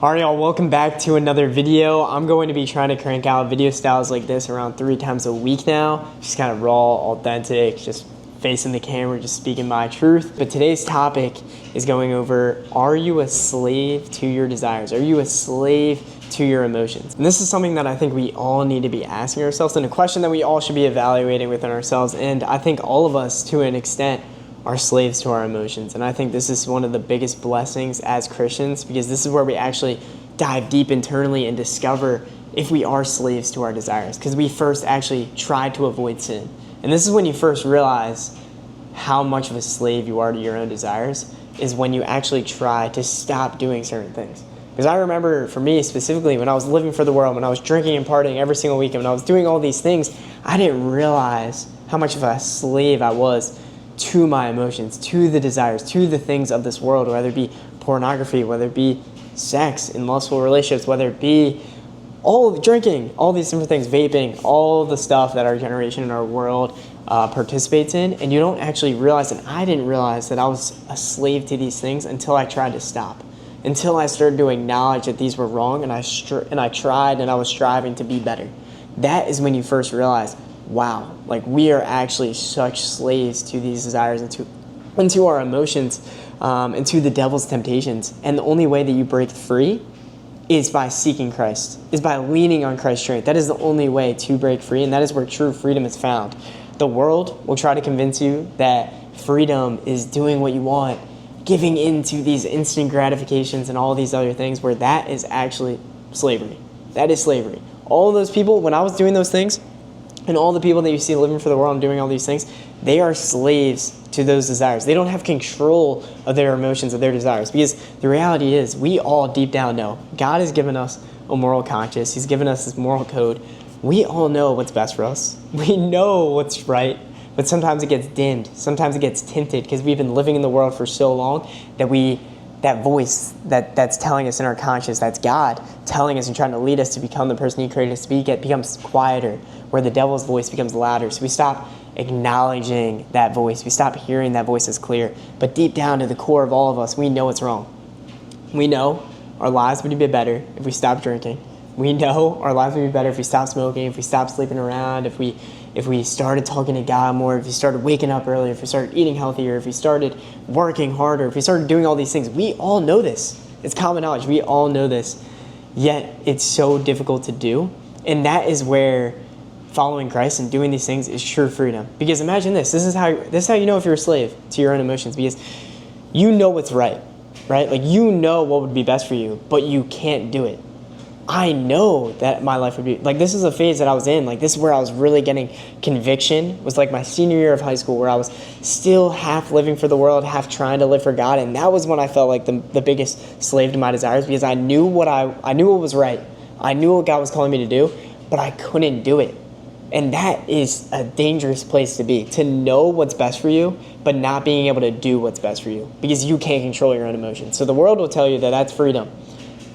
Alright y'all, welcome back to another video. I'm going to be trying to crank out video styles like this around 3 times a week now. Just kind of raw, authentic, just facing the camera, just speaking my truth. But today's topic is going over, are you a slave to your desires? Are you a slave to your emotions? And this is something that I think we all need to be asking ourselves, and a question that we all should be evaluating within ourselves. And I think all of us, to an extent, are slaves to our emotions. And I think this is one of the biggest blessings as Christians, because this is where we actually dive deep internally and discover if we are slaves to our desires, because we first actually try to avoid sin. And this is when you first realize how much of a slave you are to your own desires, is when you actually try to stop doing certain things. Because I remember, for me specifically, when I was living for the world, when I was drinking and partying every single weekend, when I was doing all these things, I didn't realize how much of a slave I was to my emotions, to the desires, to the things of this world, whether it be pornography, whether it be sex and lustful relationships, whether it be all of drinking, all these different things, vaping, all the stuff that our generation and our world participates in. And you don't actually realize, and I didn't realize that I was a slave to these things until I tried to stop, until I started to acknowledge that these were wrong, and I tried and I was striving to be better. That is when you first realize, wow, like we are actually such slaves to these desires and to our emotions, and to the devil's temptations. And the only way that you break free is by seeking Christ, is by leaning on Christ's strength. That is the only way to break free, and that is where true freedom is found. The world will try to convince you that freedom is doing what you want, giving in to these instant gratifications and all these other things, where that is actually slavery. That is slavery. All of those people, when I was doing those things, and all the people that you see living for the world and doing all these things, they are slaves to those desires. They don't have control of their emotions, of their desires. Because the reality is, we all deep down know God has given us a moral conscience. He's given us this moral code. We all know what's best for us. We know what's right. But sometimes it gets dimmed. Sometimes it gets tinted, because we've been living in the world for so long that voice that's telling us in our conscience, that's God telling us and trying to lead us to become the person He created us to be, becomes quieter, where the devil's voice becomes louder. So we stop acknowledging that voice. We stop hearing that voice as clear. But deep down to the core of all of us, we know it's wrong. We know our lives would be better if we stopped drinking. We know our lives would be better if we stopped smoking, if we stopped sleeping around, if we started talking to God more, if we started waking up earlier, if we started eating healthier, if we started working harder, if we started doing all these things. We all know this. It's common knowledge. We all know this. Yet it's so difficult to do. And that is where following Christ and doing these things is true freedom. Because imagine this. This is how you know if you're a slave to your own emotions. Because you know what's right? Like, you know what would be best for you, but you can't do it. I know that my life would be, like, this is a phase that I was in. Like, this is where I was really getting conviction, was like my senior year of high school, where I was still half living for the world, half trying to live for God. And that was when I felt like the biggest slave to my desires, because I knew what was right. I knew what God was calling me to do, but I couldn't do it. And that is a dangerous place to be, to know what's best for you, but not being able to do what's best for you, because you can't control your own emotions. So the world will tell you that that's freedom.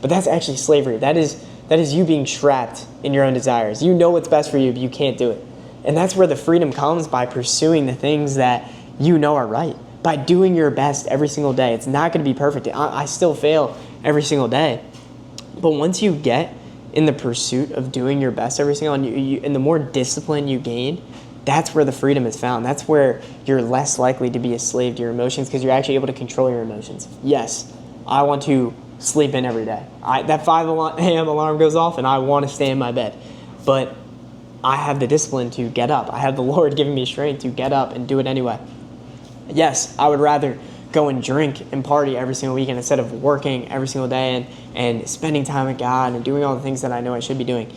But that's actually slavery. That is you being trapped in your own desires. You know what's best for you, but you can't do it. And that's where the freedom comes, by pursuing the things that you know are right, by doing your best every single day. It's not going to be perfect. I still fail every single day. But once you get in the pursuit of doing your best every single day, and the more discipline you gain, that's where the freedom is found. That's where you're less likely to be a slave to your emotions, because you're actually able to control your emotions. Yes, I want to sleep in every day. That 5 a.m. alarm goes off and I want to stay in my bed. But I have the discipline to get up. I have the Lord giving me strength to get up and do it anyway. Yes, I would rather go and drink and party every single weekend instead of working every single day and spending time with God and doing all the things that I know I should be doing.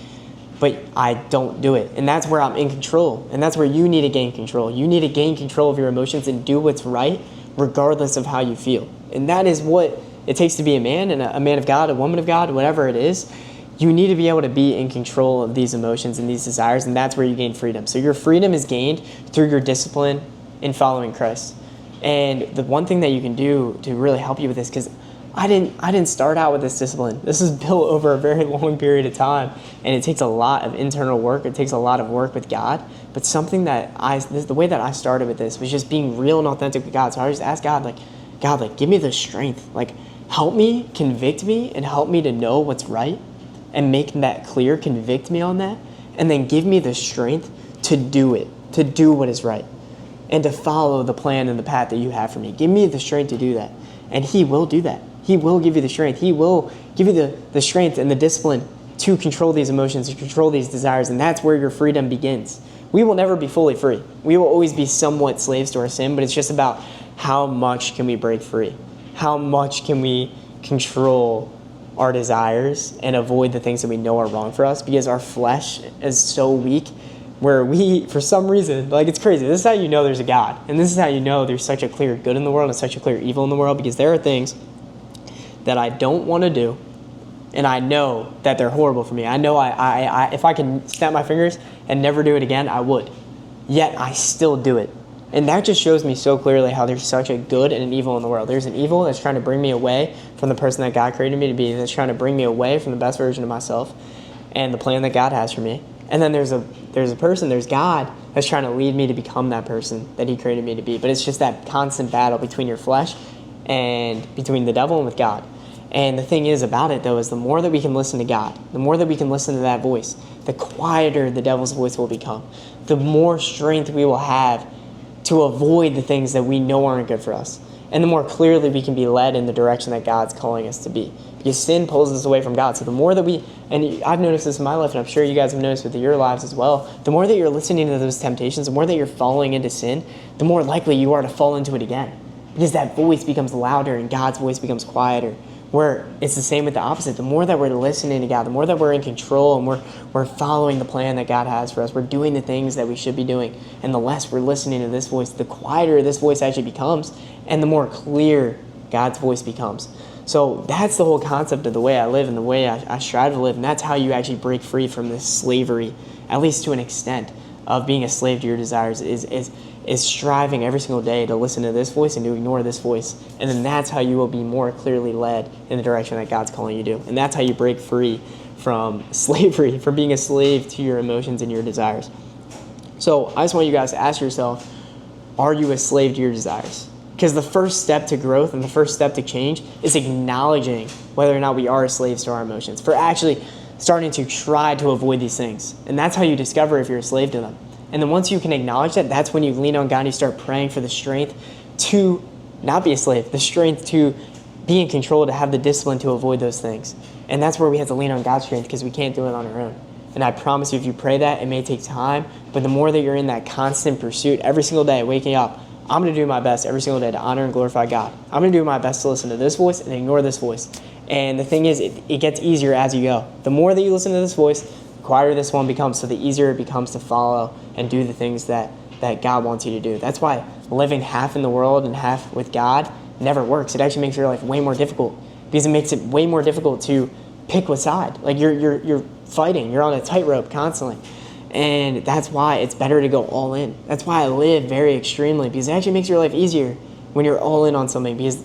But I don't do it. And that's where I'm in control. And that's where you need to gain control. You need to gain control of your emotions and do what's right, regardless of how you feel. And that is what it takes to be a man, and a man of God, a woman of God, whatever it is. You need to be able to be in control of these emotions and these desires, and that's where you gain freedom. So your freedom is gained through your discipline in following Christ. And the one thing that you can do to really help you with this, because I didn't start out with this discipline. This is built over a very long period of time, and it takes a lot of internal work. It takes a lot of work with God. But something that the way that I started with this was just being real and authentic with God. So I just asked God, give me the strength. help me, convict me, and help me to know what's right and make that clear, convict me on that, and then give me the strength to do it, to do what is right, and to follow the plan and the path that you have for me. Give me the strength to do that. And he will do that. He will give you the strength. He will give you the strength and the discipline to control these emotions, to control these desires, and that's where your freedom begins. We will never be fully free. We will always be somewhat slaves to our sin, but it's just about how much can we break free? How much can we control our desires and avoid the things that we know are wrong for us? Because our flesh is so weak where we, for some reason, like it's crazy. This is how you know there's a God. And this is how you know there's such a clear good in the world and such a clear evil in the world, because there are things that I don't want to do, and I know that they're horrible for me. I know if I can snap my fingers and never do it again, I would. Yet I still do it. And that just shows me so clearly how there's such a good and an evil in the world. There's an evil that's trying to bring me away from the person that God created me to be, that's trying to bring me away from the best version of myself and the plan that God has for me. And then there's God that's trying to lead me to become that person that he created me to be. But it's just that constant battle between your flesh and between the devil and with God. And the thing is about it, though, is the more that we can listen to God, the more that we can listen to that voice, the quieter the devil's voice will become. The more strength we will have to avoid the things that we know aren't good for us. And the more clearly we can be led in the direction that God's calling us to be. Because sin pulls us away from God. So the more that and I've noticed this in my life, and I'm sure you guys have noticed with your lives as well, the more that you're listening to those temptations, the more that you're falling into sin, the more likely you are to fall into it again. Because that voice becomes louder and God's voice becomes quieter. Where it's the same with the opposite. The more that we're listening to God, the more that we're in control and we're following the plan that God has for us, we're doing the things that we should be doing, and the less we're listening to this voice, the quieter this voice actually becomes, and the more clear God's voice becomes. So that's the whole concept of the way I live and the way I strive to live, and that's how you actually break free from this slavery, at least to an extent, of being a slave to your desires, is striving every single day to listen to this voice and to ignore this voice. And then that's how you will be more clearly led in the direction that God's calling you to. And that's how you break free from slavery, from being a slave to your emotions and your desires. So I just want you guys to ask yourself, are you a slave to your desires? Because the first step to growth and the first step to change is acknowledging whether or not we are slaves to our emotions, for actually starting to try to avoid these things. And that's how you discover if you're a slave to them. And then once you can acknowledge that, that's when you lean on God and you start praying for the strength to not be a slave, the strength to be in control, to have the discipline to avoid those things. And that's where we have to lean on God's strength, because we can't do it on our own. And I promise you, if you pray that, it may take time, but the more that you're in that constant pursuit every single day, waking up, I'm going to do my best every single day to honor and glorify God. I'm going to do my best to listen to this voice and ignore this voice. And the thing is, it gets easier as you go. The more that you listen to this voice, the quieter this one becomes, so the easier it becomes to follow and do the things that God wants you to do. That's why living half in the world and half with God never works. It actually makes your life way more difficult, because it makes it way more difficult to pick what side. Like you're fighting. You're on a tightrope constantly. And that's why it's better to go all in. That's why I live very extremely, because it actually makes your life easier when you're all in on something, because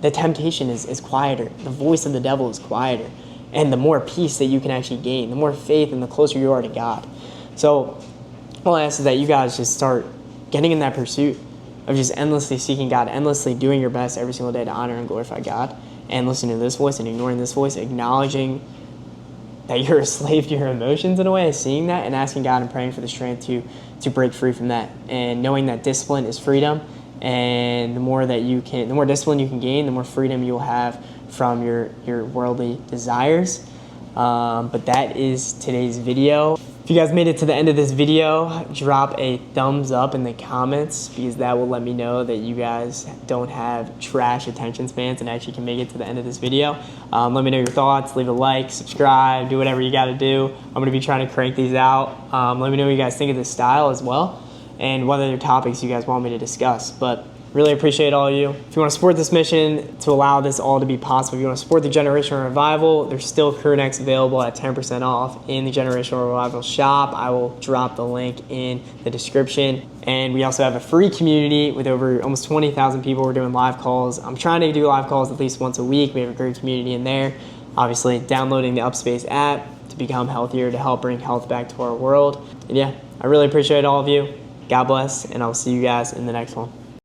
the temptation is quieter. The voice of the devil is quieter. And the more peace that you can actually gain, the more faith and the closer you are to God. So all I ask is that you guys just start getting in that pursuit of just endlessly seeking God, endlessly doing your best every single day to honor and glorify God, and listening to this voice and ignoring this voice, acknowledging that you're a slave to your emotions in a way, seeing that and asking God and praying for the strength to break free from that, and knowing that discipline is freedom. And the more discipline you can gain, the more freedom you'll have from your worldly desires. But that is today's video. If you guys made it to the end of this video, drop a thumbs up in the comments, because that will let me know that you guys don't have trash attention spans and actually can make it to the end of this video. Let me know your thoughts, leave a like, subscribe, do whatever you got to do. I'm going to be trying to crank these out. Let me know what you guys think of this style as well, and what other topics you guys want me to discuss. But really appreciate all of you. If you want to support this mission to allow this all to be possible, if you want to support the Generational Revival, there's still crew necks available at 10% off in the Generational Revival shop. I will drop the link in the description. And we also have a free community with over almost 20,000 people. We're doing live calls. I'm trying to do live calls at least once a week. We have a great community in there. Obviously, downloading the Upspace app to become healthier, to help bring health back to our world. And yeah, I really appreciate all of you. God bless, and I'll see you guys in the next one.